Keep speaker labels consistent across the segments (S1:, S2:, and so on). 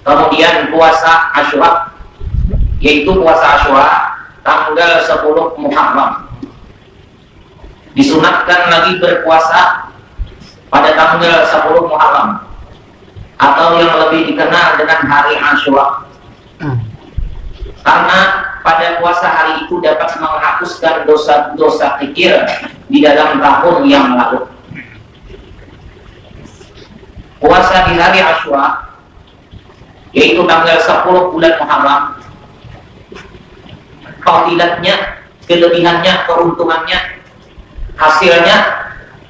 S1: Kemudian puasa Asyura, yaitu puasa Asyura tanggal 10 Muharram. Disunatkan lagi berpuasa pada tanggal 10 Muharram, atau yang lebih dikenal dengan hari Asyura, karena pada puasa hari itu dapat menghapuskan dosa-dosa kecil di dalam tahun yang lalu. Puasa di hari Asyura, yaitu tanggal 10 bulan Muharram, fadilatnya, kelebihannya, keuntungannya, hasilnya,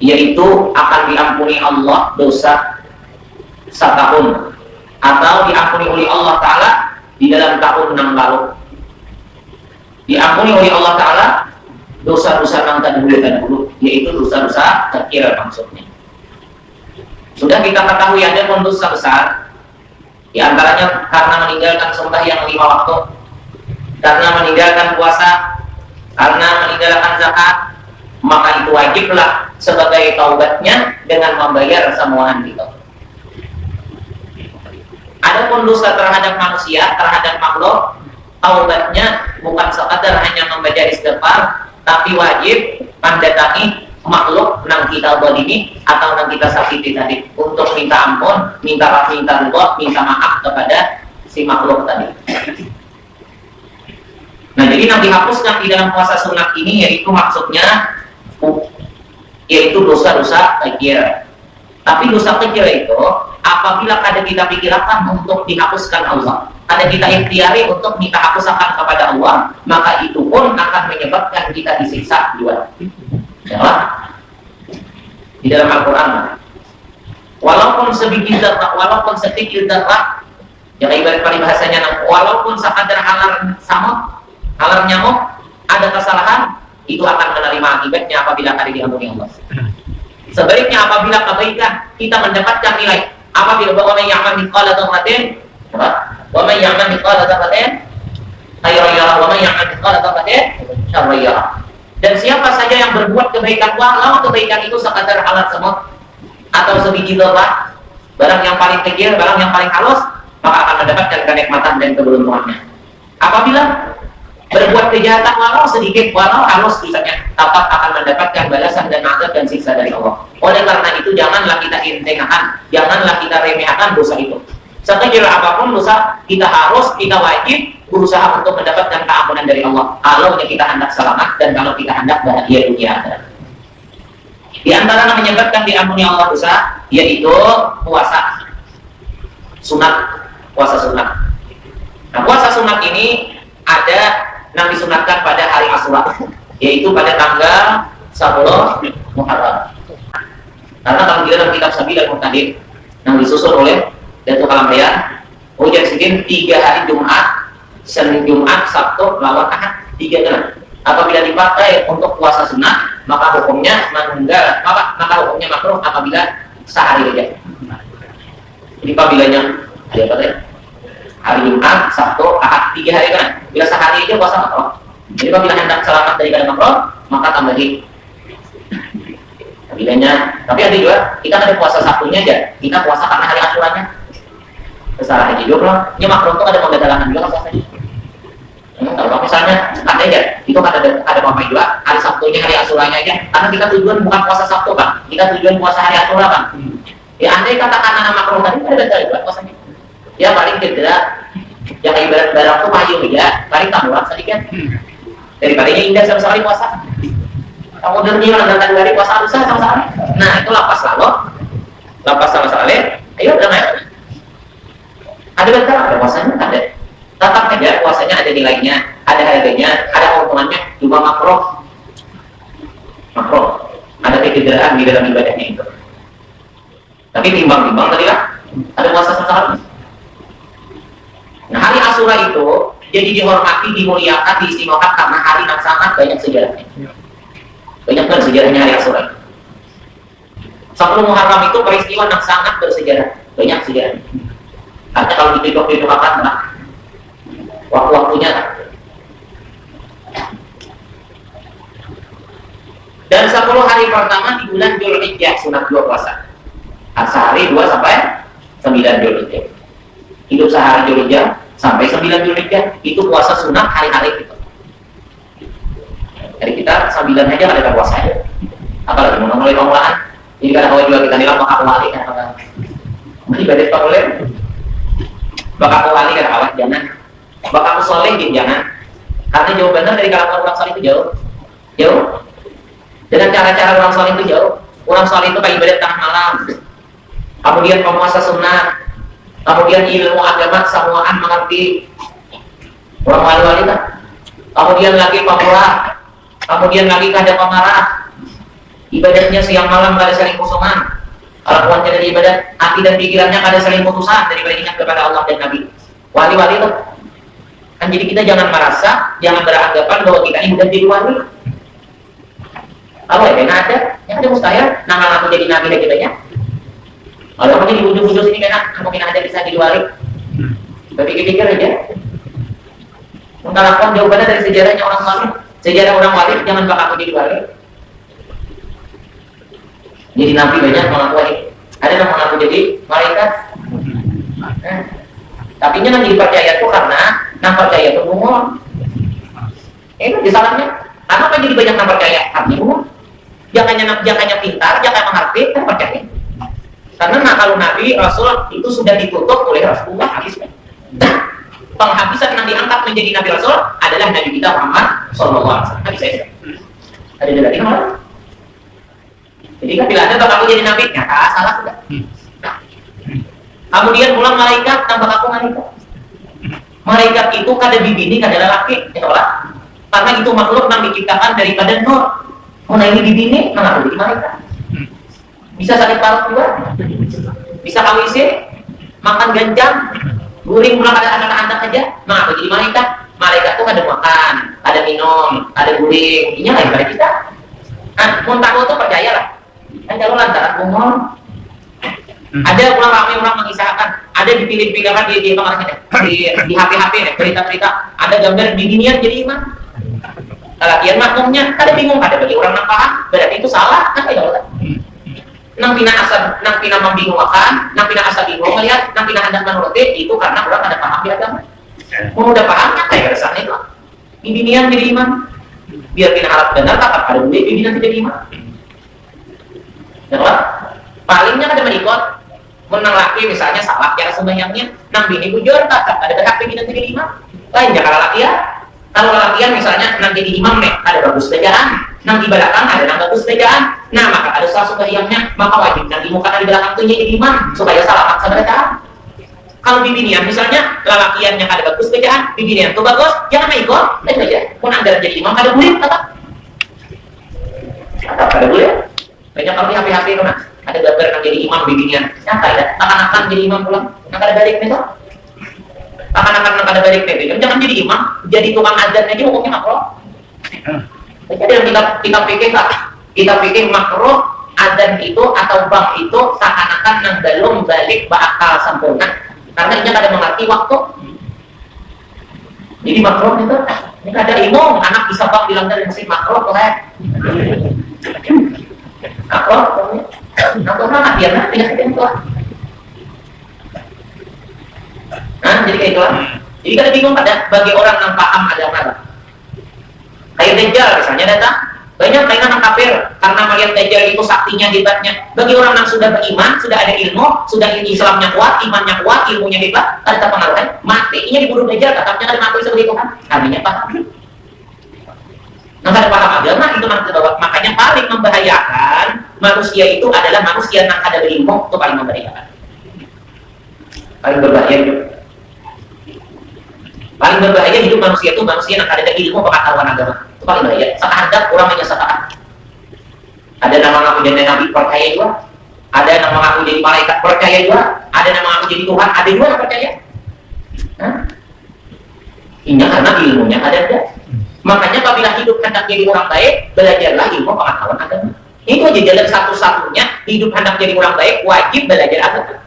S1: yaitu akan diampuni Allah dosa setahun, atau diampuni oleh Allah Ta'ala di dalam tahun yang lalu. Diampuni oleh Allah Ta'ala dosa-dosa yang terdahulu, yaitu dosa-dosa kecil maksudnya. Sudah kita ketahui ada pun dosa besar, di antaranya karena meninggalkan sembahyang 5 waktu, karena meninggalkan puasa, karena meninggalkan zakat, maka itu wajiblah sebagai taubatnya dengan membayar semua itu. Adapun dosa terhadap manusia, terhadap makhluk, taubatnya bukan sekadar hanya membaca istighfar, tapi wajib mendatangi makhluk nang kita zalimi atau nang kita sakiti tadi untuk minta ampun, minta ridho, minta maaf kepada si makhluk tadi. Nah, jadi yang dihapuskan di dalam puasa sunat ini yaitu maksudnya yaitu dosa-dosa kecil. Tapi dosa kecil itu apabila kada kita pikirkan untuk dihapuskan Allah, kada kita ikhtiari untuk minta hapusakan kepada Allah, maka itu pun akan menyebabkan kita disiksa juga. Ya, di dalam Al-Quran, walaupun sedikit darah, yang ibarat peribahasanya, walaupun sekadar alar nyamuk ada kesalahan, itu akan menerima akibatnya apabila kada diampuni Allah. Sebaliknya apabila kebaikan kita mendapatkan nilai, apabila wa man ya'mal mithqala dzarratin khairan yarah wa man ya'mal mithqala dzarratin syarran yarah. Dan siapa saja yang berbuat kebaikan, walau kebaikan itu sekadar alat semut atau sebiji zarah, barang yang paling kecil, barang yang paling halus, maka akan mendapatkan kenikmatan dan keberuntungannya. Apabila berbuat kejahatan walau sedikit, walau halus misalnya, tetap akan mendapatkan balasan dan azab dan siksa dari Allah. Oleh karena itu janganlah kita entengkan, janganlah kita remehkan dosa itu. Sekecil apapun dosa, kita wajib berusaha untuk mendapatkan keampunan dari Allah. Kalau kita hendak selamat dan kalau kita hendak bahagia dunia akhirat. Di antara yang menyebabkan diampuni Allah dosa, yaitu puasa sunat. Nah, puasa sunat ini ada yang disunatkan pada hari Asyura, yaitu pada tanggal 10 Muharram. Karena kalau di dalam kitab Sabil al-Muqtadir yang disusun oleh Datuk Kalambayan, ujian sidin 3 hari Jumat, Senin, Jumat, Sabtu, lawan Ahad, 3 kali. Apabila dipakai untuk puasa sunat, maka hukumnya hukumnya makruh apabila sehari saja. Jadi apabila hari Jumat, Sabtu, Ahad, 3 hari kan? Bila sehari aja puasa makruh. Jadi apabila hendak selamat dari keadaan makruh, maka tambahin. Tapi ada juga kita ada puasa Sabtunya aja, kita puasa karena hari Asyuranya. Kesalahan aja juga, ini makruh itu ada pembatalan juga puasanya. Kalau misalnya ada aja, itu kan ada pemain juga hari Sabtunya, hari Asyuranya aja, karena kita tujuan bukan puasa Sabtu kan, kita tujuan puasa hari Asyura kan. Ya andai katakan anak makruh tadi ada batal juga puasanya. Ya paling tidak, yang ibarat barang tuh mayu ya, paling tambahan sedikit. Daripadanya indah sama sekali puasa. Kamu dernya datang dari puasa lusa sama sekali. Nah itu lapas sama sekali. Ayo udah naik. Ada batal, ada puasanya ada. Tetap aja puasanya ada nilainya, ada harganya, ada keuntungannya, juga makruh. Ada kecederaan di dalam ibadahnya itu. Tapi timbang-timbang tadi lah, ada puasa sekali. Nah hari Asyura itu jadi dihormati, dimuliakan, diistimewakan karena hari yang sangat banyak sejarahnya. Banyak kan sejarahnya hari Asyura. 10 Muharram itu peristiwa yang sangat bersejarah, banyak sejarah. Artinya kalau dihitung-hitungkan waktu-waktunya. Dan 10 hari pertama di bulan Dzulhijjah sunat 2 puasa. Sehari 2 sampai 9 Dzulhijjah. hidup sehari Dzulhijjah sampai 9 Dzulhijjah, itu puasa sunnah hari-hari gitu. Jadi kita 9 aja ada puasa ya. Apalagi mau mulai pemulahan. Jadi kadang awal juga kita bilang bakal wali kan apa? Ibadah tak boleh. Bakal wali kan awal jangan. Bakal soleh jangan. Karena jauh benar dari kalangan orang soleh itu jauh. Dengan cara-cara orang soleh itu jauh. Orang soleh itu kayak ibadah tengah malam. Kemudian pemuasa sunnah. Kemudian ilmu agama semuaan mengerti. Orang wali-wali kan. Kemudian lagi pemula. Kemudian lagi kada pemarah. Ibadahnya siang malam kada saling kosongan. Kalau kuatnya dari ibadat, hati dan pikirannya kada saling putusan daripada ingat kepada Allah dan Nabi. Wali-wali itu kan, jadi kita jangan merasa, jangan beranggapan bahwa kita ini udah jadi wali. Apa ya? Ada, yang ada mustahil. Nama aku jadi nabi dan kita ya. Kalau kamu di ujung-ujung sini kan, mungkin ada bisa jadi wali. Berpikir-pikir aja. Mengkalahkan jawabannya dari sejarahnya orang wali. Sejarah orang wali jangan bakal jadi wali. Jadi nabi banyak mengaku ini. Ada yang mengaku jadi malaikat. Tapi nya jadi percaya itu karena nang percaya itu bohong. Itu disalahnya. Kenapa jadi banyak nang percaya? Karena bohong. Jangannya pintar, jangan mengerti, kan percaya. Karena kalau nabi rasul itu sudah ditutup oleh Rasulullah habisnya. Penghabisan yang diangkat menjadi nabi rasul adalah nabi kita Muhammad SAW. Nabi saya. Ada dari mana? Jadi kan bila ada bakal jadi nabi, ya salah sudah. Kemudian pulang malaikat, tambah aku malaikat. Malaikat itu kada bibini, kada lelaki, itulah. Karena itu makhluk yang diciptakan daripada nur. Mana ini bibini, mana aku jadi malaikat. Bisa sakit parut juga, bisa KWC, makan ganjang, guring pulang ada anak-anak aja, nah aku jadi malaikat. Malaikat itu ada makan, ada minum, ada guring, ini lain dari kita. Nah, muntah itu percayalah. Kan kalau lantaran umum, ada pulang ramai orang mengisahkan, ada dipilih-pilih kan di HP-HP berita-berita, ada gambar beginian jadi imam. Latihan makmumnya, kada bingung, kada bagi orang yang paham, berarti itu salah, kan kayak gitu. Nang pina membingungkan, nang pina asal bingung melihat, nang pina hendak menuruti itu karena orang kada paham di agama. Mau udah paham kan kayak keresahan itu. Beginian jadi imam, biar pina harap benar, tak ada boleh beginian jadi imam. Ya, palingnya kada menikot, menang laki misalnya salah cara sembahyangnya, nang bini bujur tak ada berhak beginian jadi imam. Lain jangan laki ya. Kalau latihan misalnya nang jadi imam nih, ada bagus bacaan, nang di belakang ada nang bagus bacaan. Nah, maka ada salah sembahyangnya, maka wajib nang di muka di belakang itu jadi imam supaya salah maksa bacaan. Kalau bibinian misalnya lelakiannya ada bagus bacaan, bibinian tuh bagus, jangan ikut, lain aja. Pun anggaran jadi imam ada boleh kata. Ada boleh. Banyak kalau di HP-HP itu nah, ada gambar nang jadi imam bibinian. Nyata ya, akan-akan jadi imam pulang, nang ada balik nih tuh. Akan-akan ada balik nih, jangan jadi imam, jadi tukang adzan aja hukumnya makruh. Jadi yang kita pikir makruh adzan itu atau bang itu seakan-akan nang belum balik bakal sempurna, karena ini ada mengerti waktu. Jadi makruh itu, ini ada imam anak bisa bang bilang dari mesin makruh tuh makruh, makruh anak dia nah tidak itu. Nah, jadi kayak itulah. Jadi kada bingung pada bagi orang yang paham agama. Kayak Dajjal misalnya datang, banyak mainan yang kafir karena melihat Dajjal itu saktinya hebatnya. Bagi orang yang sudah beriman, sudah ada ilmu, sudah Islamnya kuat, imannya kuat, ilmunya hebat, ada terpengaruh matinya dibunuh Dajjal, tetapnya ada mati seperti itu kan. Artinya paham. Nah, kada paham agama itu nanti bahwa makanya paling membahayakan manusia itu adalah manusia yang kada berilmu, itu paling membahayakan. Paling berbahaya itu. Paling berbahaya hidup manusia itu manusia yang ada ilmu pengetahuan agama. Itu paling bahaya. Sekarang orang menyesatkan. Ada nama mengaku jadi nabi percaya juga. Ada nama mengaku jadi malaikat percaya juga. Ada nama mengaku jadi Tuhan. Ada juga yang percaya. Ini karena ilmunya ada. Makanya apabila hidup hendak jadi orang baik, belajarlah ilmu pengetahuan agama. Itu aja jalan satu-satunya hidup hendak jadi orang baik, wajib belajar agama.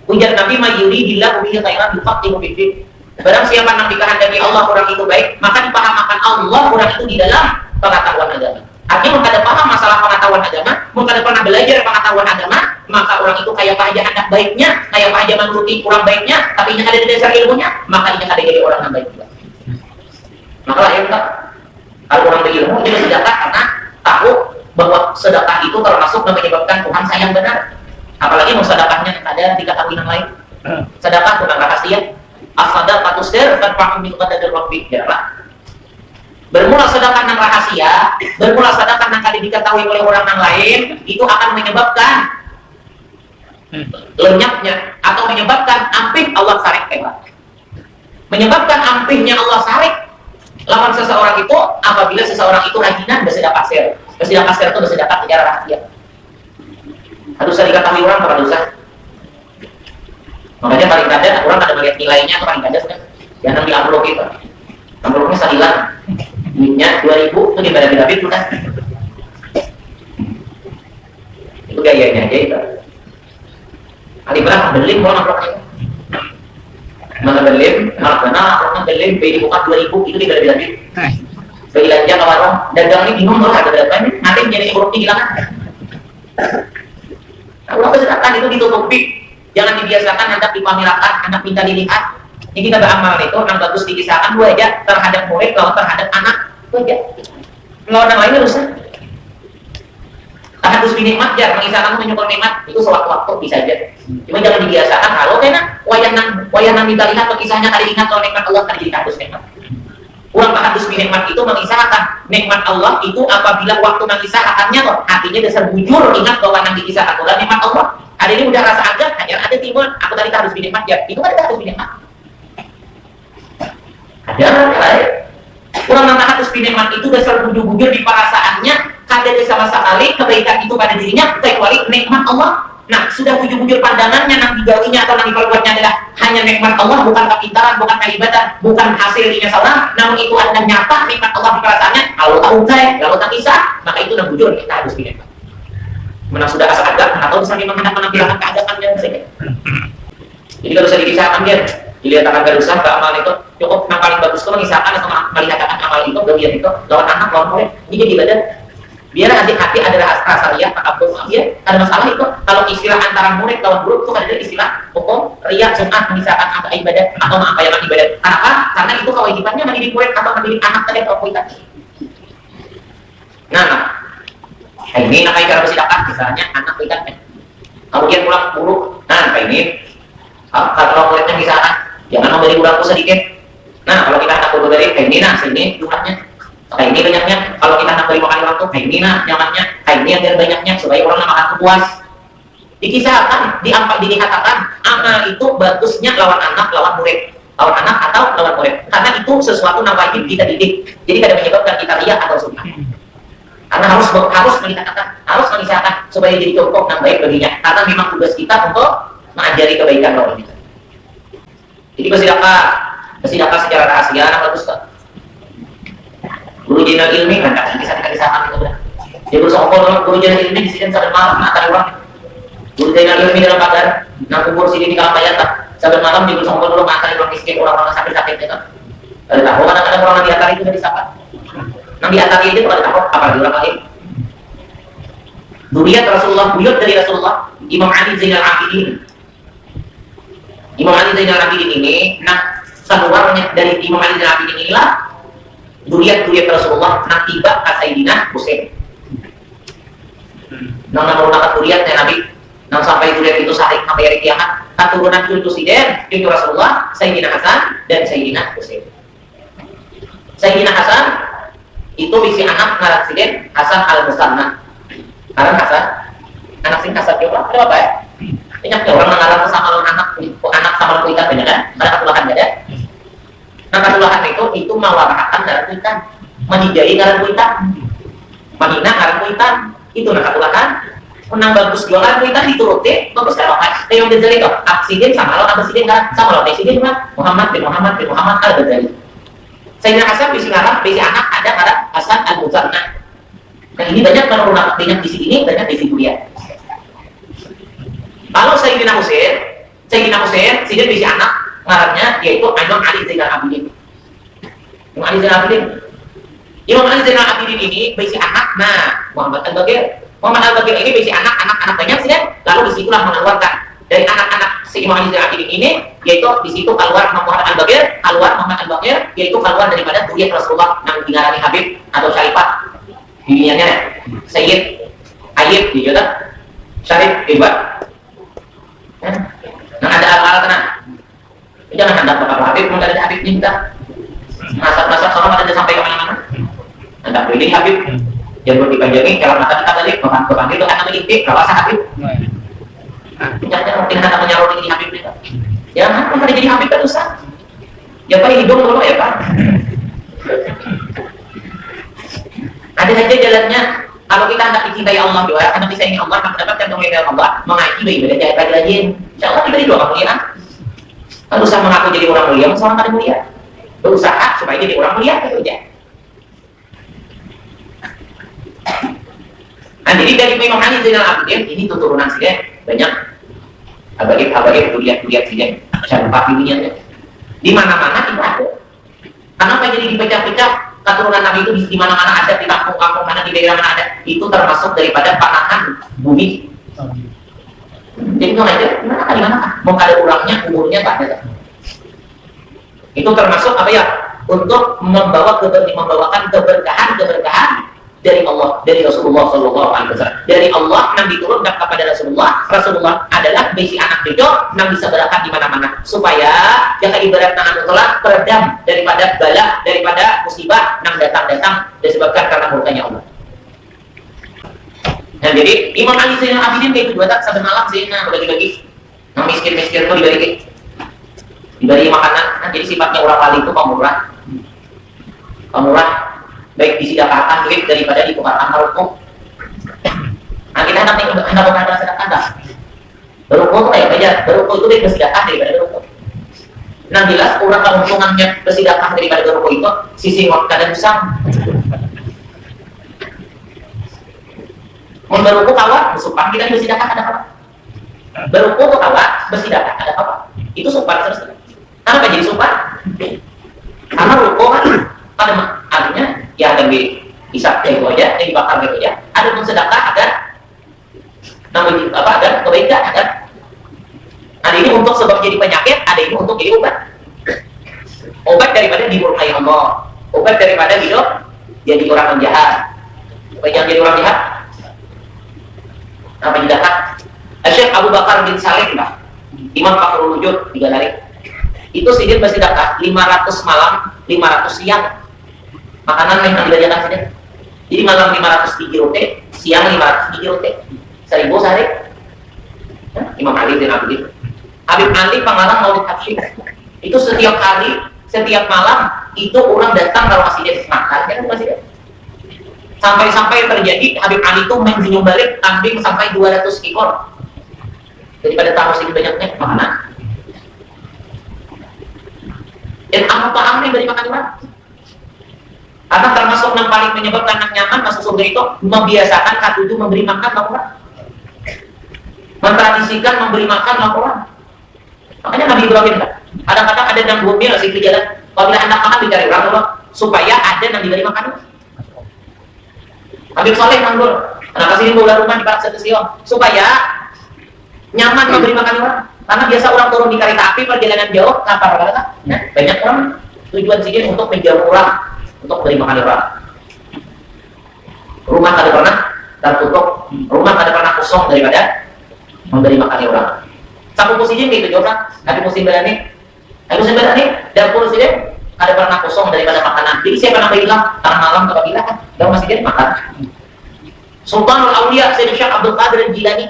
S1: Ujar Nabi mayyuridillahu bihi khairan yufaqihu fid. Barang siapa yang dikehendaki Allah orang itu baik, maka dipahamakan Allah orang itu di dalam pengetahuan agama. Artinya mereka ada paham masalah pengetahuan agama, mereka ada pernah belajar pengetahuan agama, maka orang itu kayak apa aja anak baiknya, kayak apa aja menuruti kurang baiknya, tapi ini ada di dasar ilmunya, maka ini ada jadi orang yang baik juga. Maka lahir tak? Kalau orang berilmu dia bersedekah karena tahu bahwa sedekah itu termasuk menyebabkan Tuhan sayang benar. Apalagi mau sedekahnya ada diketahui yang lain. Sedekah bukan rahasia. As-sadaqatu sir tanpa min qadar rabbi. Bermula sedekah yang rahasia, bermula sedekah yang kali diketahui oleh orang yang lain, itu akan menyebabkan lenyapnya atau menyebabkan ampih Allah sarik hebat. Menyebabkan ampihnya Allah sarik lawan seseorang itu apabila seseorang itu rajinan bersedekah sir. Bersedekah sir itu bersedekah secara rahasia. Harus diketahui orang pada dosa. Makanya paling kadang orang ada melihat nilainya atau paling kadang jangan di amplop itu. Amplopnya salilan, duitnya 2.000 itu dibeda-beda itu kan. Itu gayanya aja itu. Alibah belim kalau amplopnya. Mana belim, mana belim, beli bukan 2.000 itu dibeda-beda itu. Belanja ke warung, dagang ini bingung kalau ada berapa ini, nanti jadi amplopnya hilang. Nah, uang kesedekah itu ditutupi. Jangan dibiasakan hendak dipamerkan, hendak minta dilihat. Ini kita beramal itu yang bagus dikisahkan dua aja terhadap murid lawan terhadap anak. Itu aja. Lawan yang lainnya rusak. Tahadus binikmat jar mengisahkan menyukur nikmat itu sewaktu-waktu bisa aja. Cuma jangan dibiasakan kalau kena wayanan minta lihat atau kisahnya kali ingat kalau nikmat Allah kali jadi tahadus nikmat. Kurang tahadus binikmat itu mengisahkan nikmat Allah itu apabila waktu mengisahkannya kok hatinya dasar bujur ingat bahwa yang dikisahkan adalah nikmat Allah. Ada ini udah rasa agak, hanya ada timbul, aku tadi harus binikmat ya, itu kan harus binikmat. Ada lain. Kurang nanti harus binikmat itu dasar bujur-bujur di perasaannya, kada sama sekali kebaikan itu pada dirinya, kecuali nikmat Allah. Nah, sudah bujur-bujur pandangannya, yang digawinya atau yang diperbuatnya adalah hanya nikmat Allah, bukan kepintaran, bukan keibatan, bukan hasilnya salah, namun itu adalah nyata nikmat Allah di perasaannya. Kalau tak ungkai, kalau tak kisah, maka itu udah bujur kita harus binikmat. Mana sudah asal agak atau bisa menghadap penampilan keadaan dan saja. Jadi kalau bisa dikisahkan dia dilihat akan garusan ke amal itu cukup yang paling bagus itu mengisahkan atau melihatkan amal itu bagian itu lawan anak lawan murid ini jadi badan biar hati-hati adalah rasa riya takabur dia ada masalah itu kalau istilah antara murid lawan guru itu ada istilah hukum riya sunat mengisahkan apa ibadah atau apa yang ibadah kenapa? Karena itu kewajibannya mendidik murid atau mendidik anak tadi atau kuitan. Nah ini nak cara bersedekah misalnya anak kita kemudian pulang buruk nah kayak ini kalau muridnya misalkan jangan memberi bulanku sedikit nah kalau kita nak berberi kayak ini nah sini jumlahnya kayak ini banyaknya kalau kita nak beri makan orang tuh kayak ini nah jangannya kayak ini agar banyaknya supaya orang makan puas dikisahkan dikatakan amal itu bagusnya lawan anak lawan murid lawan anak atau lawan murid karena itu sesuatu yang wajib kita didik jadi tidak menyebabkan kita riya atau sunnah. Karena harus mengisahkan, harus mengisahkan supaya jadi contoh yang baik baginya. Karena memang tugas kita untuk mengajari kebaikan orang kita. Jadi bersedekah secara rahasia, bagus tak? Guru jenderal ilmi kan tak bisa dikisahkan itu udah. Dia bersongkol guru jenderal ilmi di sini saben malam antara orang. Guru jenderal ilmi dalam pagar, nang kubur sini di Kalapayat tak. Saben malam dia bersongkol dulu antara orang miskin orang-orang sakit-sakit itu. Ada tahu kadang-kadang orang di antara itu udah disapa. Nabi antara itu pada tahun apalagi orang lain. Buyut Rasulullah, buyut dari Rasulullah, Imam Ali Zainal Abidin. Imam Ali Zainal Abidin ini, nah keluarnya dari Imam Ali Zainal Abidin inilah buyut Rasulullah nak tiba ke Sayyidina Husain. Nang merupakan buyutnya Nabi, nang sampai buyut itu sehari sampai hari kiamat, keturunan itu Siden, itu Rasulullah, Sayyidina Hasan dan Sayyidina Husain. Sayyidina Hasan itu bisi anak ngaran siden Hasan al-Musanna. Ngaran Hasan, anak sing Hasan dia ada apa ya? Banyak orang ngaran sama anak sama kuitan banyak kan? Ada ketulahan ada. Nah ketulahan itu mawarakan ngaran kuitan, menijai ngaran kuitan, menghina ngaran kuitan, itu nah ketulahan. Menang bagus jualan kuitan dituruti, bagus kan apa? Yang Ghazali itu, aksiden sama lo, aksiden kan sama lo, aksiden mah Muhammad bin al-Ghazali. Sayyidina Hasan bisi ngarang, bisi anak ada ngarang Hasan al-Musanna. Nah ini banyak menurunkan banyak di sini banyak di Syria. Kalau Sayyidina Husain, sini bisi anak ngarangnya yaitu Imam Ali Zainal Abidin. Imam Ali Zainal Abidin ini bisi anak, nah Muhammad al-Baqir. Muhammad Al-Baqir ini berisi anak-anak banyak sih kan, lalu disitulah mengeluarkan dari anak-anak si Imam Ali Zainal Abidin ini, yaitu di situ keluar Muhammad Al-Baqir, yaitu keluar daripada zuriat Rasulullah yang digarani Habib atau Syarifah, dunianya Sayyid Ayyib gitu kan, Syarif hebat. Nah ada hal-hal tenang, jangan hendak bapak Habib, mau ada Habib minta masak sama ada sampai kemana-mana, hendak beli Habib. Jangan dipanjangin, kalau mata kita tadi, bapak itu akan mengintip, kalau sah Habib. Jangan mungkin anak menyalur ini Habib itu. Jangan, kalau jadi Habib kan usah. Ya Pak, hidung dulu ya Pak. Ada saja jalannya. Kalau kita hendak dicintai Allah juga, hendak disayangi Allah, hendak mendapatkan kemuliaan Allah, mengaji ibadah jahit rajin. Insya Allah diberi dua kemuliaan. Berusaha mengaku jadi orang mulia, sama kali mulia. Berusaha supaya jadi orang mulia, itu aja. Nah, jadi dari Imam Ali Zainal Abidin ini turunan sih banyak abadi kuliah sih Syarifah ini di mana-mana itu ada. Kenapa jadi dipecah-pecah keturunan Nabi itu di mana-mana ada, di kampung-kampung mana, di daerah mana ada, itu termasuk daripada panahan bumi. Jadi kalau aja di mana mau ada ulangnya umurnya tak ada. Itu termasuk apa ya, untuk membawakan keberkahan dari Allah, dari Rasulullah SAW. Dari Allah yang diturunkan kepada Rasulullah adalah besi anak itu yang bisa berangkat di mana-mana, supaya jangan ibarat tangan telah peredam daripada bala, daripada musibah yang datang disebabkan karena murkanya Allah. Nah jadi Imam Ali Zainal Abidin kayak kedua tak satu malam Zainal bagi-bagi yang miskin itu diberi makanan. Nah, jadi sifatnya orang wali itu pemurah, baik disedekahkan duit daripada ditukarkan rukuk. Nah kita hendak berkata sedekah tak? Berukuk itu kayak aja, berukuk itu dia bersedekah daripada berukuk. Nah jelas orang keuntungannya bersedekah daripada berukuk itu sisi waktu dan usang. Mau berukuk awak, bersumpah kita bersedekah ada apa? Berukuk itu awak, bersedekah ada apa? Itu sumpah terus. Kenapa jadi sumpah? Karena rukuk kan pada artinya ya ada dihisap itu aja, yang dibakar gitu aja. Ada pun sedekah agar agar kebaikan agar. Ada ini untuk sebab jadi penyakit, ada ini untuk jadi obat. Obat daripada dimurkai Allah, obat daripada hidup jadi orang jahat. Supaya jangan jadi orang jahat. Apa jahat? Syekh Abu Bakar bin Salim lah, Imam Fakhrul Wujud 3 hari. Itu sidin bersedekah 500 malam, 500 siang. Makanan yang dibagikan saja. Jadi malam 500 biji roti, siang 500 biji roti. 1000 sehari. Imam Ali bin Abidin. Habib Ali pengarang Maulid Habsyih. Itu setiap hari, setiap malam itu orang datang kalau masjid makan, kan masjid. Sampai terjadi Habib Ali itu menjual balik kambing sampai 200 ekor. Daripada tahu sedikit banyaknya makanan. Dan apa yang beri makan orang? Karena termasuk yang paling menyebabkan anak nyaman masuk surga itu membiasakan katuju memberi makan orang, mentradisikan memberi makan orang. Makanya Nabi Ibrahim kan, kadang-kadang ada yang gomil sih di jalan. Apabila anak makan dicari orang tua supaya ada yang diberi makan. Habib Soleh nganggur, anak kasih bola rumah di Barat Setusion supaya nyaman memberi makan orang. Karena biasa orang turun di kereta api perjalanan jauh, rata-rata banyak orang tujuan sini untuk menjamu orang, untuk beri makan orang. Rumah kada pernah tertutup, rumah kada pernah kosong daripada memberi makan orang. Satu posisi gitu juga, ada musim berani, dapur sini ada pernah kosong daripada makanan. Jadi saya pernah bilang tengah malam apabila kan, dalam masjid makan. Sultanul Auliya Sayyid Syekh Abdul Qadir Jilani.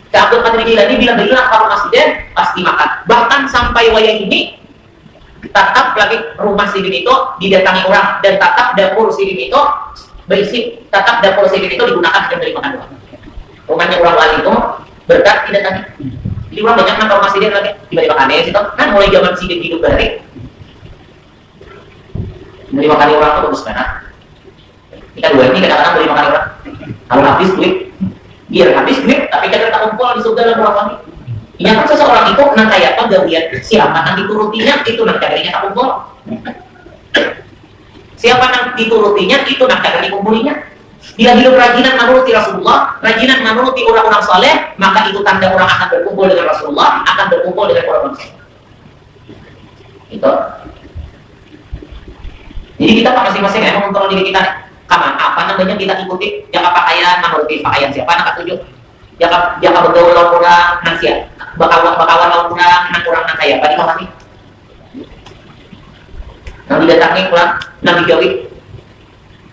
S1: Syekh Abdul Qadir Jilani bilang kalau masjid pasti makan. Bahkan sampai wayang ini tetap lagi rumah sidin itu didatangi orang dan tetap dapur sidin itu berisi, tetap dapur sidin itu digunakan untuk memberi makan orang. Rumahnya orang wali itu berkat didatangi. Jadi orang banyak kan kalau masih sidin lagi diberi makannya situ kan mulai zaman sidin hidup balik. Beri makan orang itu bagus banget. Kita dua ini kadang-kadang beri makan orang. Kalau habis duit, biar habis duit, tapi kadang tak kumpul di surga dan orang lagi. Ingat seseorang itu nang kayak apa gawaian siapa nang diturutinya itu nang kadangnya tak kumpul. Siapa nang diturutinya itu nang kadang dikumpulinya. Bila hidup rajinan menuruti Rasulullah, rajinan menuruti orang-orang saleh, maka itu tanda orang akan berkumpul dengan Rasulullah, akan berkumpul dengan orang-orang saleh. Itu. Jadi kita masing-masing yang mengontrol diri kita nih. Apa namanya kita ikuti? Jaka pakaian menuruti pakaian siapa nak tujuh? Jaka bergaul lawan orang nang siap. Bakawan lawan orang nang kaya. Bagi kami. Nang didatangi pulang, nang dijauhi.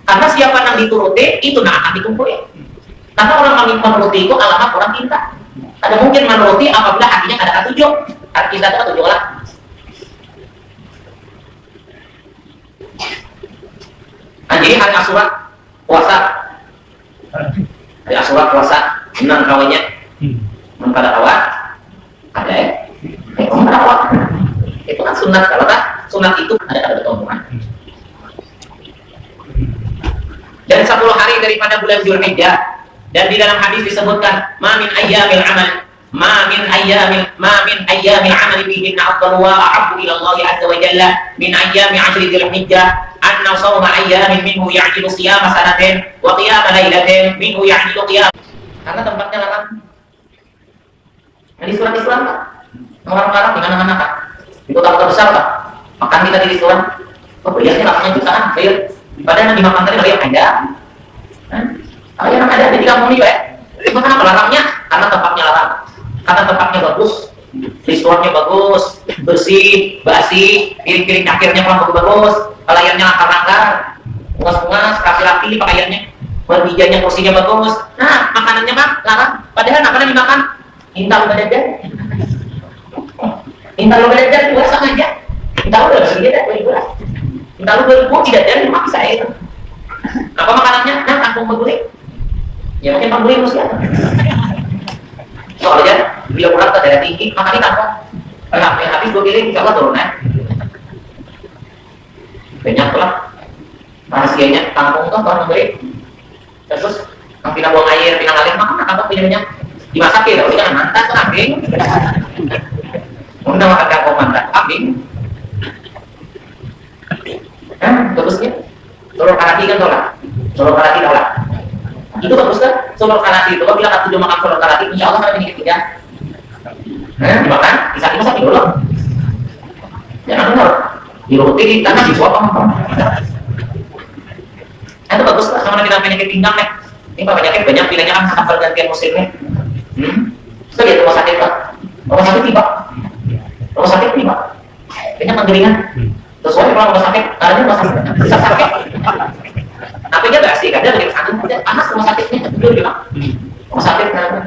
S1: Karena siapa yang dituruti itu nak akan dikumpul ya. Karena orang menuruti itu alamat orang cinta. Ada mungkin menuruti apabila hatinya ada ketujuh. Hati kita itu ketujuh lah. Nah, jadi hari Asyura puasa, hari Asyura puasa, enam kawannya, enam pada kawan, ada ya, pada kawan. Itu kan sunat, kalau tak sunat itu ada ketentuan. Dan 10 hari daripada bulan Dzulhijjah, dan di dalam hadis disebutkan ma min ayyamil amal ma min ayyamil amal fihinna afdalu wa ahabbu ila Allah azza wa jalla min ayyami 'ashri Dzulhijjah anna shawma ayyamin minhu ya'jilu siyama sanatin wa qiyama lailatin minhu ya'jilu qiyam. Karena tempatnya larang. Di surat Islam Pak, orang larang di mana-mana Pak. Di kota-kota besar Pak, makan kita di restoran, oh biasanya larangnya jutaan, bayar. Padahal yang dimakan tadi bayar ada. Kalau yang ada di kampung ini ya, itu kenapa larangnya? Karena tempatnya larang, karena tempatnya bagus, restorannya bagus, bersih, basi, piring-piring akhirnya bagus, pelayannya langgar-langgar, ungas-ungas, rapi-rapi pakaiannya, meja-mejanya kursinya bagus. Nah, makanannya Pak larang. Padahal makanan dimakan intal badadan. Intal badadan dua sengaja. Intal udah segede dah, intal berbuat tidak dari maksa itu. Apa makanannya? Nah, kangkung berguling. Ya mungkin berguling mesti ada. Soalnya bila pulang ke daerah tinggi, makan kangkung. Habis 2 piring, insya Allah turun ya. Banyak lah rahasianya kangkung tuh kalau memberi. Terus yang pindah buang air, pindah ngalir, makan kangkung pindah dimasakin, kalau jangan mantan tuh kambing. Udah makan kangkung mantan kambing. Bagusnya telur karaki kan tolak, telur karaki tolak. Itu bagus kan? Telur karaki itu kalau bilang aku makan telur karaki, insya Allah ada penyakit tidak. Dimakan, disaking dulu. Jangan benar. Diruti karena disuap apa? Itu bagus lah sama kita penyakit pinggang nih. Ini pak penyakit banyak pilihannya kan akan pergantian musimnya. Itu dia rumah sakit Pak. Rumah sakit tiba. Rumah sakit tiba. Banyak penggeringan. Sesuai kalau rumah sakit, karena rumah sakit bisa sakit. Tapi dia gak sih, kadang lagi sakit, panas rumah sakitnya, dia bilang rumah sakit karena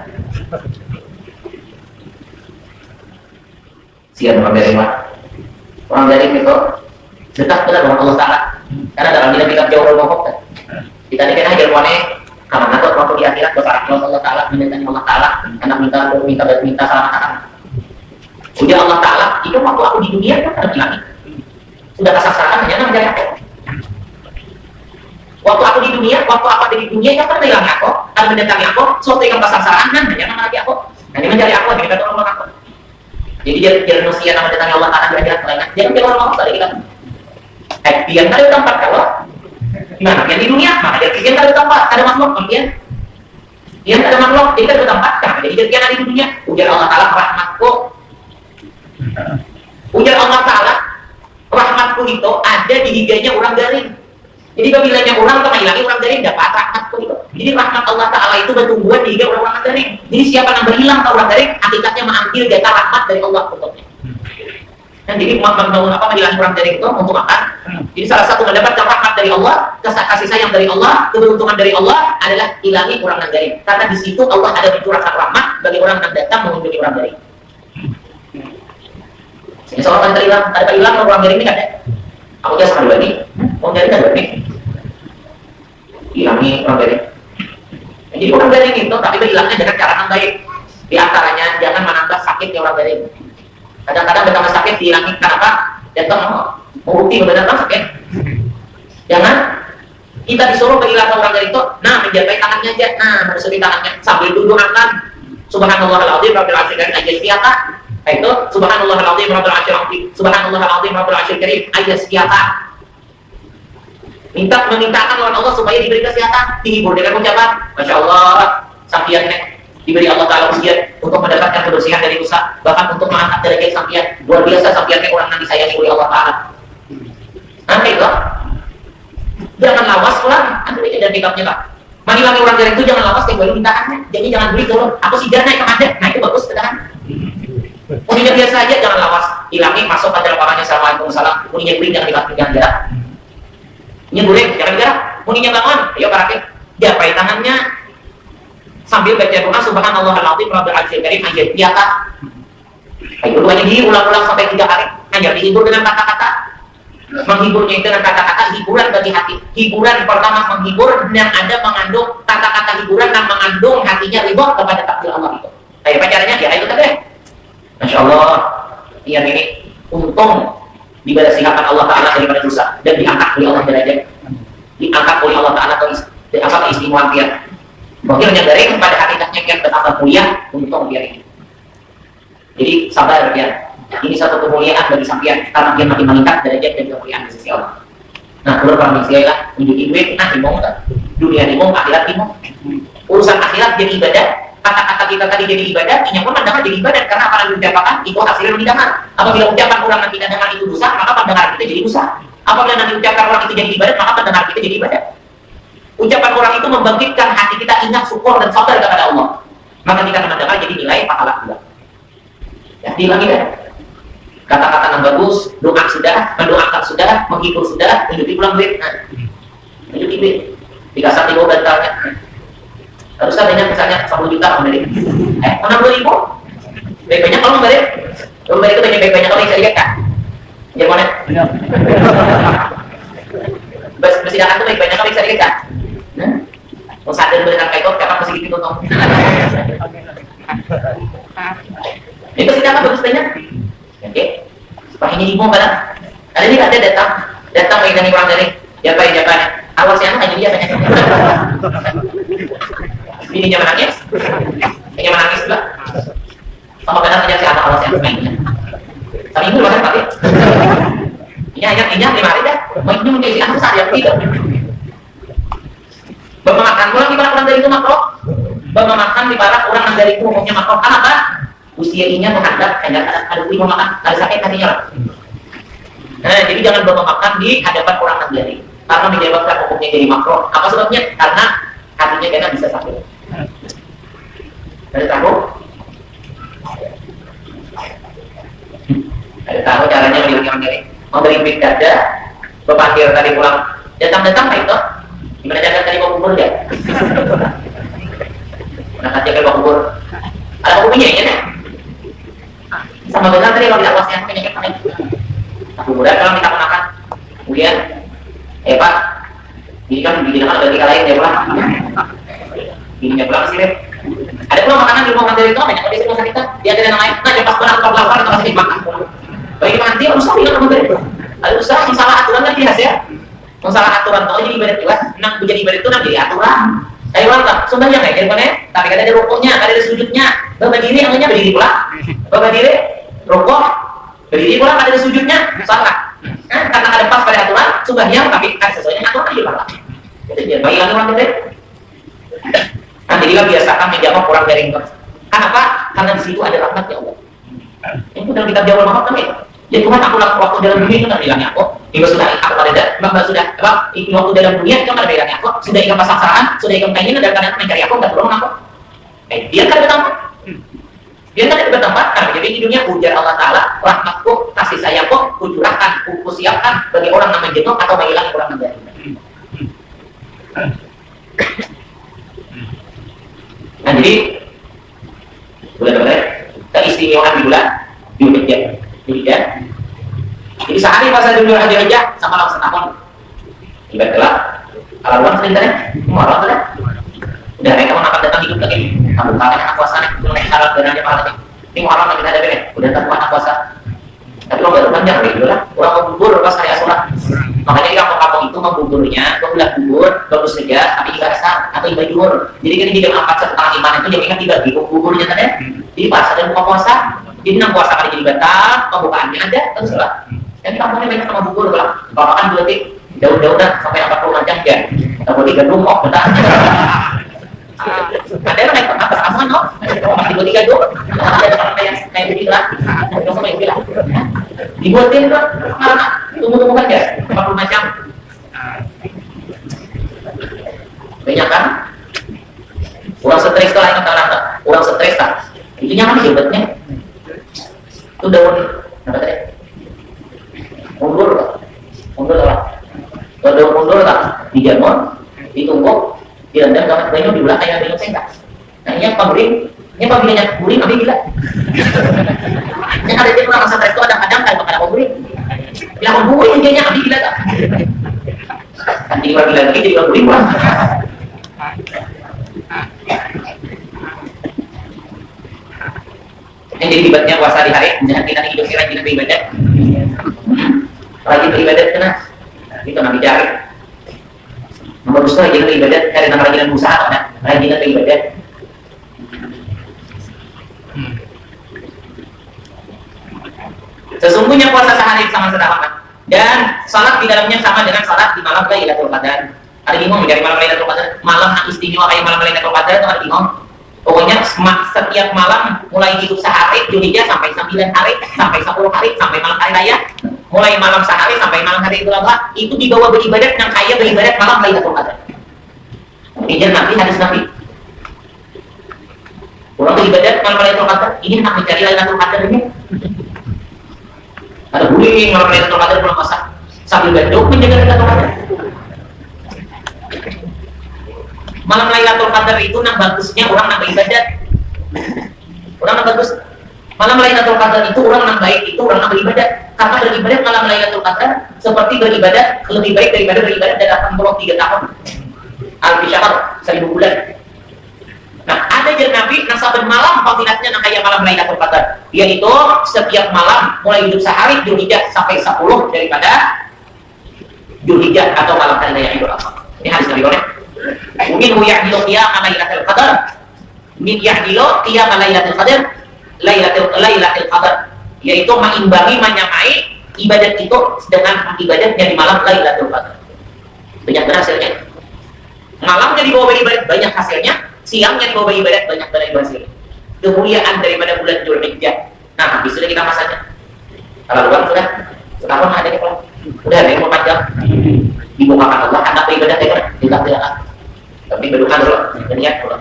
S1: siap orang dari mana? Orang dari itu dekat benar dengan Allah Taala. Karena dalam kita jauh dari bokok kan. Kita ini kan aja ruangnya karena tuh waktu di akhirat berharap Allah Taala menyenangi Allah Taala, anak minta salam. Sudah Allah Taala itu waktu aku di dunia kan ada bilang sudah kesaksian hanya mencari aku. Waktu aku di dunia, waktu apa di dunia yang pernah hilang aku, dan mendatangi aku, suatu yang kesaksian hanya mencari aku. Hanya mencari aku, hanya kata orang aku. Jadi dia manusia yang mendatangi Allah Taala kira-kira selainnya. Jangan dia orang tadi kita. Dia ada tempat kalau gimana? Yang di dunia, maka dia ada tempat, ada makhluk, kemudian dia ada makhluk, jadi ada tempat. Jadi dia ada di dunia. Ujar Allah Taala rahmatku. Ujar Allah Taala rahmatku itu ada di giganya orang garing. Jadi apabila orang telah hilangi orang garing dapat rahmatku itu. Jadi rahmat Allah Taala itu bertumbuhan di giga orang garing. Jadi siapa yang berhilang ke orang garing, hakikatnya mengambil data rahmat dari Allah untuknya. Dan jadi menghilangkan orang garing itu untuk makan. Jadi salah satu mendapatkan rahmat dari Allah, kasih sayang dari Allah, keberuntungan dari Allah adalah hilangi orang garing. Karena di situ Allah ada mencurahkan rahmat bagi orang yang datang mengunjungi orang garing. Jadi seorang ada hilang orang garing ini kan ada. Aku just sekali lagi, orang garing kan berani hilangi orang garing. Jadi orang garing itu, tapi hilangnya dengan cara yang baik. Di antaranya jangan menambah sakitnya orang garing. Kadang-kadang bertambah sakit dihilangi kenapa? Datang mau bukti benar-benar sakit. Jangan kita disuruh menghilangkan orang garing itu, nah menjabai tangannya aja, nah menusuk tangannya sambil duduk angkat. Subhanallahal-azim rabbil arsyil karim ayat siapa? Itu subhanallahal-azim rabbil arsyil karim. Subhanallahal-azim rabbil arsyil karim ayat siapa? memintakan lawan Allah supaya diberi kesehatan, dihibur dengan ucapan, Masya Allah, sampian diberi Allah Ta'ala ujian untuk mendapatkan kebersihan dari dosa, bahkan untuk mengangkat derajat sampian. Luar biasa sampian orang yang disayangi oleh Allah Ta'ala. Nanti itu, jangan lawas pulang, nanti dan pick-upnya Pak. Mani lagi orang dari itu jangan lawas, baru mintaannya. Jadi jangan beli turun, aku sih naik ke ada, nah itu bagus kan. Uninya biasa aja, jangan lawas, hilangi, masuk pada lapangannya, Assalamualaikum salam. Uninya beli, jangan dilakukan jarak. Ini boleh, jangan gerak. Muninya bangun, ayo pakai. Dia pakai tangannya sambil baca doa Subhanallahal azim Rabbul arsyil karim, aja di atas. Ayo doanya diulang-ulang sampai 3 kali. Ayo dihibur dengan kata-kata. Menghiburnya itu dengan kata-kata hiburan bagi hati. Hiburan pertama menghibur yang ada mengandung kata-kata hiburan dan mengandung hatinya ridho kepada takdir Allah itu. Ayo pacarnya ya itu tadi. Masya Allah, yang ini untung dibalas silakan Allah Ta'ala daripada dosa dan diangkat oleh Allah derajat, diangkat oleh Allah Ta'ala ke keistimewaan dia. Mungkin dari kepada hakikatnya yang betapa mulia untung dia ini. Jadi sabar ya, ini satu kemuliaan bagi sampean karena dia makin meningkat derajat dan kemuliaan di sisi Allah. Nah, kalau para manusia lah menjadi duit, nah dimong kan, dunia dimong, akhirat dimong. Urusan akhirat jadi ibadah. Kata-kata kita tadi jadi ibadah, ini pun pandangan jadi ibadah karena apa yang diucapkan itu hasilnya lebih dengar. Apabila ucapan orang yang tidak dengar itu dosa, maka pendengar kita jadi dosa. Apabila nanti ucapan orang itu jadi ibadah, maka pendengar kita jadi ibadah. Ucapan orang itu membangkitkan hati kita ingat syukur dan sabar kepada Allah. Maka kita mendengar jadi nilai pahala juga. Ya, diulangi kan? Kata-kata yang bagus, doa sudah, mendoakan sudah, menghibur sudah, tunjukin pulang duit. Nah, tunjukin duit. Dikasih tiga bantalnya. Harus adanya misalnya 10 juta kembali. 60.000 baik-banyak kalau kembali itu banyak-banyak kalau bisa dilihat kan ya mana bersidangan itu baik-banyak kalau bisa dilihat kan mau sadar berikan kaitot kapan masih gitu tuh ini persidangan bagus banyak oke ini ibu barang ada ini ada datang menghidani orang dari Japan awalnya hanya dia banyak ini menangis, ini menangis juga. Sama benar saja siapa Allah yang mainnya. Tapi ibu luar pakai. Ini hanya 5 hari dah. Mainnya menjadi anak saya tidak. Bapak makan pulang di orang dari itu makro. Bapak makan di barat orang dari itu umumnya makro. Kenapa? Usia ini menghadap ada ibu makan, ada sakit hatinya. Nah, jadi jangan bapak makan di hadapan orang dari. Karena menyebabkan hukumnya jadi makro. Apa sebabnya? Karena hatinya kena bisa sakit. Ada tahu? Ada tahu caranya menghilangkan diri? Memberi duit dada, berpakir tadi pulang, datang itu, gimana jaga tadi mau kubur dia? Nah, jaga mau kubur, ada kubunya ya? Sama benar tadi kalau tidak puasnya penyakit panik. Kuburan kalau kita makan, kemudian, Pak, ini kan ada 3 lain ya pulang. Ininya pulang sih, ada pula makanan di rumah dari itu banyak kondisi rumah kita dia ada yang lain, nah pas benar kalau lapar atau masih makan bagi mandi harus tahu yang dari itu ada usaha yang salah aturan kan biasa ya salah aturan kalau jadi ibadat juga nang menjadi ibadat itu nang jadi aturan ayo lah sumbahnya nggak jadi mana tapi ada rukuknya ada sujudnya bapak diri namanya berdiri pula bapak diri rukuk berdiri pula ada sujudnya salah karena ada pas pada aturan sumbahnya tapi kan sesuai dengan aturan aja lah itu dia bagi orang dari jadilah biasakan menjawab orang dari itu. Kenapa? Karena di situ ada rahmat ya Allah. Itu dalam kitab Jawab Mahmud kan itu. Jadi Tuhan aku lakukan waktu dalam dunia itu kan bilangnya aku. Hingga sudah aku pada sudah apa? Waktu dalam dunia itu kan bilangnya aku. Sudah ikut pasangan, sudah ikut keinginan dan kadang mencari aku nggak perlu aku. Dia kan bertambah. Dia kan bertambah. Karena jadi di dunia ujar Allah Taala rahmatku, kasih sayangku, kucurahkan, kusiapkan bagi orang yang menjenuh atau menghilang orang yang dari. Nah jadi bulan-bulan keistimewaan di bulan Dzulhijjah. Jadi sehari puasa Dzulhijjah sama langsung tahun. Ibaratlah kalau luar ceritanya, orang sudah. Udah mereka akan datang hidup lagi. Kamu kalian anak puasa nih, belum syarat dan aja pahalanya. Ini muharam yang kita ada beres, udah tak anak puasa. Tapi lo baru panjang gitu lah. Orang bubur pas saya sholat. Makanya di kampung-kampung itu membuburnya, membuat bubur, baru saja, tapi juga asar atau ibadah juhur. Jadi kan di jam 4:45 itu jam kan dibagi buburnya tadi. Jadi pas ada buka puasa, jadi nang puasa kali jadi batal, pembukaannya ada, terus lah. Dan kampungnya banyak sama bubur lah. Bapak kan 2 tik, Daun-daunan sampai 40 macam ya. Kalau di gedung kok benar. Ada yang naik atas aman no? Masih 3 gedung. Ada orang kayak begini lah. Dong sama yang bilang. Dibuatin tuh karena tumbuh-tumbuhan ya 40 macam. Banyak kan? Orang stres tuh lain kata orang stres tak. Itu nyaman hebatnya. Itu daun apa tadi? Mundur lah. Kalau daun mundur tak dijemur, ditumbuk, direndam sama banyu diulah kayak minum sengkak. Nah ini pabrik pabrilnya guring, abis gila. Yang ada di orang stres itu kadang-kadang kalau makan apa guring, bilang guring dia abis gila tak. Nanti lagi jadi guring bang. Yang jadi ibadatnya puasa di hari, jangan kita hidup rajin beribadat. Rajin beribadat kena, itu nabi cari. Nomor dua rajin beribadat, cari nama rajin usaha, nah rajin beribadat. Sesungguhnya puasa sehari sama sedekah dan salat di dalamnya sama dengan salat di malam Lailatul Qadar. Ada bingung mencari malam Lailatul Qadar, malam istimewa kayak malam Lailatul Qadar itu ada bingung. Pokoknya setiap malam mulai hidup sehari Dzulhijjah sampai 9 hari sampai 10 hari sampai malam hari raya, mulai malam sehari sampai malam hari Idul Adha itu dibawa beribadat yang kaya beribadat malam Lailatul Qadar. Ini Nabi, hadis Nabi. Orang beribadat malam Lailatul Qadar, ini nak mencari Lailatul Qadar ini. Ada bullying malam Lailatul Qadar belum masak sambil gadok menjaga Lailatul Qadar. Malam Lailatul Qadar itu nang bagusnya orang nang beribadat. Orang nang bagus. Malam Lailatul Qadar itu orang nang baik itu orang nang beribadat. Karena beribadat malam Lailatul Qadar seperti beribadat lebih baik daripada beribadat dalam 83 tahun. Alfi syahr 1000 bulan. Nah, ada jar Nabi nang saben malam fadilatnya nang kayak malam Lailatul Qadar. Yaitu setiap malam mulai hidup sehari Dzulhijjah sampai 10 daripada Dzulhijjah atau malam hari raya Idul Adha. Ini hadis Nabi boleh. Mungkin ya'dilu qiyam Lailatul Qadar. Min ya'dilu qiyam Lailatul Qadar. Lailatul Qadar yaitu mengimbangi menyamai ibadat itu dengan ibadatnya di malam Lailatul Qadar. Banyak hasilnya. Malamnya dibawa ibadat banyak hasilnya, siangnya dibawa ibadat banyak hasilnya. Kemuliaan daripada bulan Dzulhijjah. Nah, habis itu kita masanya. Kalau luar sudah, sekarang ada nih kalau udah ada yang mau panjang. Dibukakan Allah, anak beribadah tidak. Tapi berdoa dulu, berniat dulu.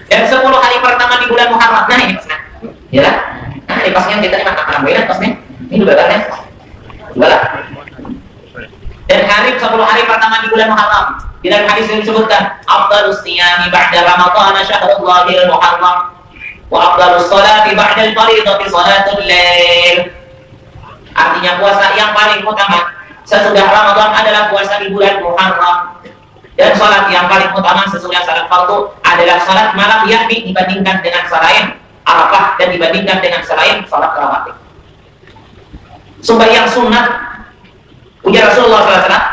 S1: Dan 10 hari pertama di bulan Muharram, nah ini pasnya, ya lah. Nah ini pasnya kita ini makan berat pasnya. Ini juga kan ya, juga lah. Dan hari 10 hari pertama di bulan Muharram, di dalam hadis yang disebutkan, afdalus siyami ba'da Ramadan syahrullahil Muharram, wa afdalus sholati ba'da al-fardhati sholatul lail. Artinya puasa yang paling utama sesudah Ramadan adalah puasa di bulan Muharram. Dan salat yang paling utama sesudah salat fardu adalah salat malam, yakni dibandingkan dengan selain Arafah dan dibandingkan dengan selain salat rawatib. Sembahyang sunat, ujar Rasulullah SAW,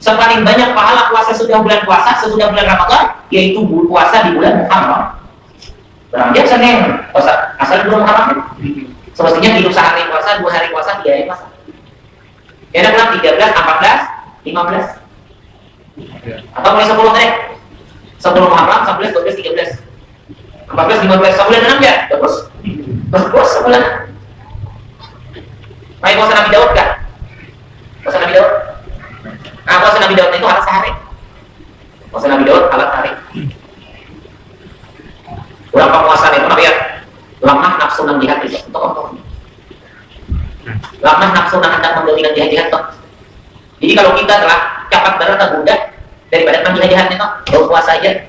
S1: sepaling banyak pahala puasa sesudah bulan puasa sesudah bulan Ramadan, yaitu puasa di bulan Muharram. Berarti Senin puasa asal bulan Muharram. Semestinya hidup sehari puasa, 2 hari puasa, 3 hari puasa. Ya ada bulan 13, 14, 15. Atau mulai 10 tadi. 10 Muharram, 11, 12, 13. 14, 15, sebulan 6 ya? Terus sebulan. Baik puasa Nabi Daud kan? Puasa Nabi Daud. Nah, puasa Nabi Daud itu alat sehari. Puasa Nabi Daud alat sehari. Berapa puasa itu Nabi ya? Lemah nafsu nang jihad itu untuk lemah nafsu nang hendak mendominasi jihad itu. Jadi kalau kita telah cepat berat tergoda daripada nang jihad itu, jauh puasa aja.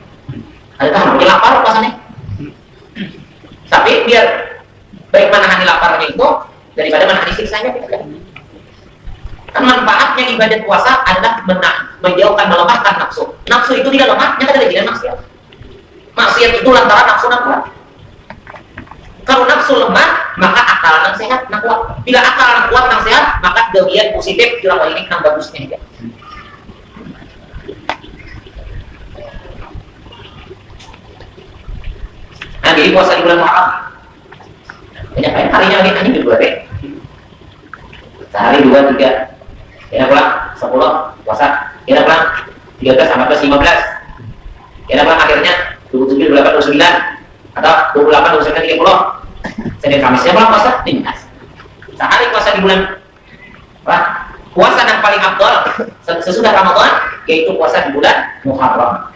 S1: Adakah namanya lapar puasanya? Tapi biar baik menahani laparnya itu daripada menahani siksanya kita kan. Kan manfaatnya ibadat puasa adalah menjauhkan melemahkan nafsu. Nafsu itu tidak lemah, nyata ada tidak maksiat. Maksiat itu lantaran nafsu nak kuat. Kalau nafsu lemah, maka akal nang sehat nang kuat. Bila akal nang kuat nang sehat, maka kegiatan positif kira ini nang bagusnya. Nah, jadi puasa di bulan Muharram. Banyak kan harinya lagi hanya dua deh. Sehari 2, 3. Kira pulang 10 puasa. Kira pulang 13, 14, 15. Kira pulang akhirnya 27, 28, 29 atau 28, 29, 30. Senin Kamisnya pulang puasa 15. Sehari puasa di bulan puasa yang paling afdal sesudah Ramadan yaitu puasa di bulan Muharram.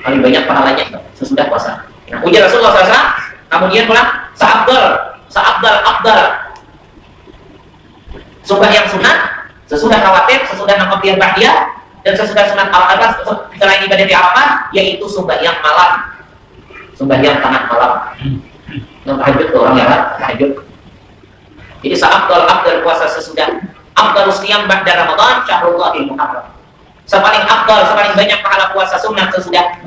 S1: Paling banyak pahalanya sesudah puasa. Nah, ujar Rasulullah SAW, kemudian pulang seabdal sumpah yang sunat sesudah rawatib, sesudah nakafiyah ba'diyah dan sesudah sunat al-atas selain ibadah di Arafah yaitu sembahyang malam, sembahyang tengah malam. Yang tahajud tuh orang yang tahajud. Jadi seabdal puasa sesudah afdalus siyam ba'da Ramadan syahrullahil muharram. Sepaling afdal, sepaling banyak pahala puasa sunat sesudah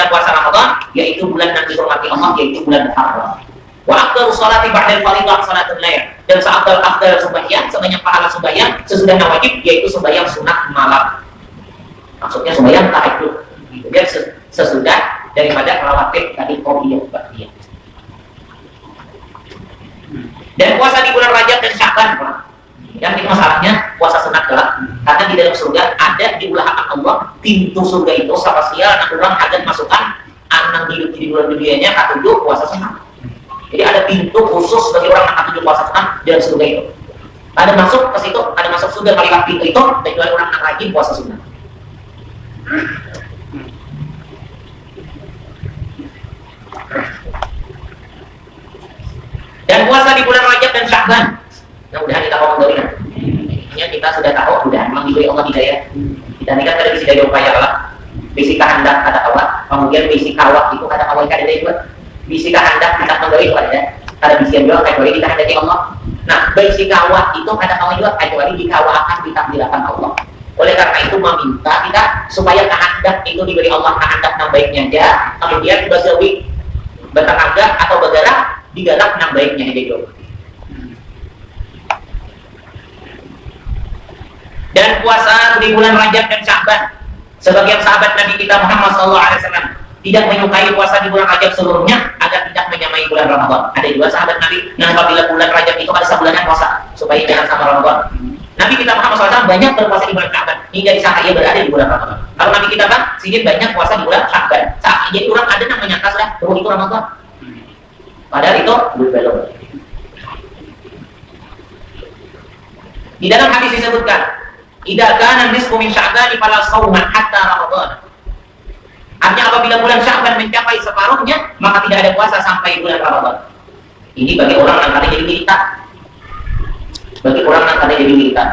S1: puasa Ramadan yaitu bulan yang dihormati Allah yaitu bulan Muharram. Wa afdalus sholati ba'da fardhidah salatul lail. Dan seabdal sembahyang, sebanyak pahala sembahyang sesudah wajib yaitu sembahyang sunat malam. Maksudnya sembahyang tahajud. Jadi sesudah daripada rawatib tadi qobliyah ba'diyah. Dan puasa di bulan Rajab dan Sya'ban, yang ini masalahnya puasa sunat kelak, karena di dalam surga ada di ulahan Allah pintu surga itu spasial, anak orang akan masukkan anak hidup di bulan dunianya ketujuh puasa sunat. Jadi ada pintu khusus bagi orang yang ketujuh puasa sunat dalam surga itu. Ada masuk ke situ, ada masuk surga kali pintu itu, kecuali orang yang rajin puasa sunat. Dan puasa di bulan Rajab dan Sya'ban. Mudah-mudahan kita ngomong dari intinya kita sudah tahu, sudah memang diberi Allah hidayah. Kita ini kan ada bisi daya upaya Allah, bisi kehendak kata Allah, kemudian bisi kawat itu kata Allah kan ada dua. Bisi kehendak kita menggari itu ada bisi yang juga kecuali kita hendaki Allah. Nah, bisi kawat itu kata Allah juga kecuali dikawakan ditakdirkan Allah. Oleh karena itu meminta kita supaya kehendak itu diberi Allah kehendak yang baiknya aja, kemudian bersewi bertenaga atau bergerak digalak yang baiknya itu. Dan puasa di bulan Rajab dan Sya'ban, sebagian sahabat Nabi kita Muhammad SAW tidak menyukai puasa di bulan Rajab seluruhnya agar tidak menyamai bulan Ramadan. Ada juga sahabat Nabi yang apabila bulan Rajab itu ada sebulanan puasa supaya jangan sama Ramadan. Nabi kita Muhammad SAW banyak berpuasa di bulan Sya'ban hingga disangka ia berada di bulan Ramadan. Kalau Nabi kita kan sedikit banyak puasa di bulan Sya'ban. Jadi orang ada yang menyangka sudah itu Ramadan. Padahal itu belum. Di dalam hadis disebutkan, "Idza kana nisfu min Sya'ban fala shauman hatta Ramadan." Artinya apabila bulan Sya'ban mencapai separuhnya, maka tidak ada puasa sampai bulan Ramadan. Ini bagi orang yang kadang jadi militan. Bagi orang yang kadang jadi militan.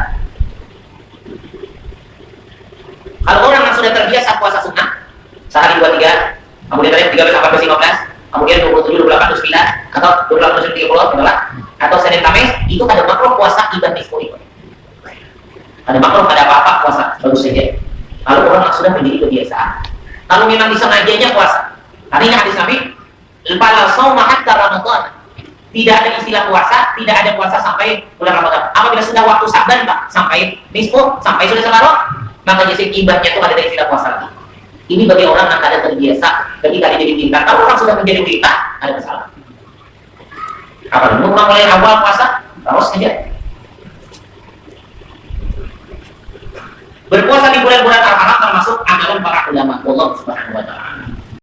S1: Kalau orang yang sudah terbiasa puasa sunnah, sehari 2, 3, kemudian 13, 14, 15, kemudian 27, 28, 29 atau 28, 30 atau Senin Kamis itu ada makruh puasa ibadah itu. Ada makruh pada apa-apa puasa bagus saja. Kalau orang sudah menjadi kebiasaan, kalau memang disengajanya puasa, artinya hadis Nabi, "Fala shauma hatta Ramadan." Tidak ada istilah puasa, tidak ada puasa sampai bulan Ramadan. Apabila sudah waktu Sya'ban sampai nisfu, sampai sudah separuh, maka jadi ibadahnya itu ada istilah puasa lagi. Ini bagi orang yang ada terbiasa, bagi kali jadi pintar. Kalau orang sudah menjadi pintar, ada masalah. Apa dulu mulai awal puasa, terus saja. Berpuasa di bulan-bulan Al-Haram termasuk amalan para ulama. Allah Subhanahu wa Ta'ala.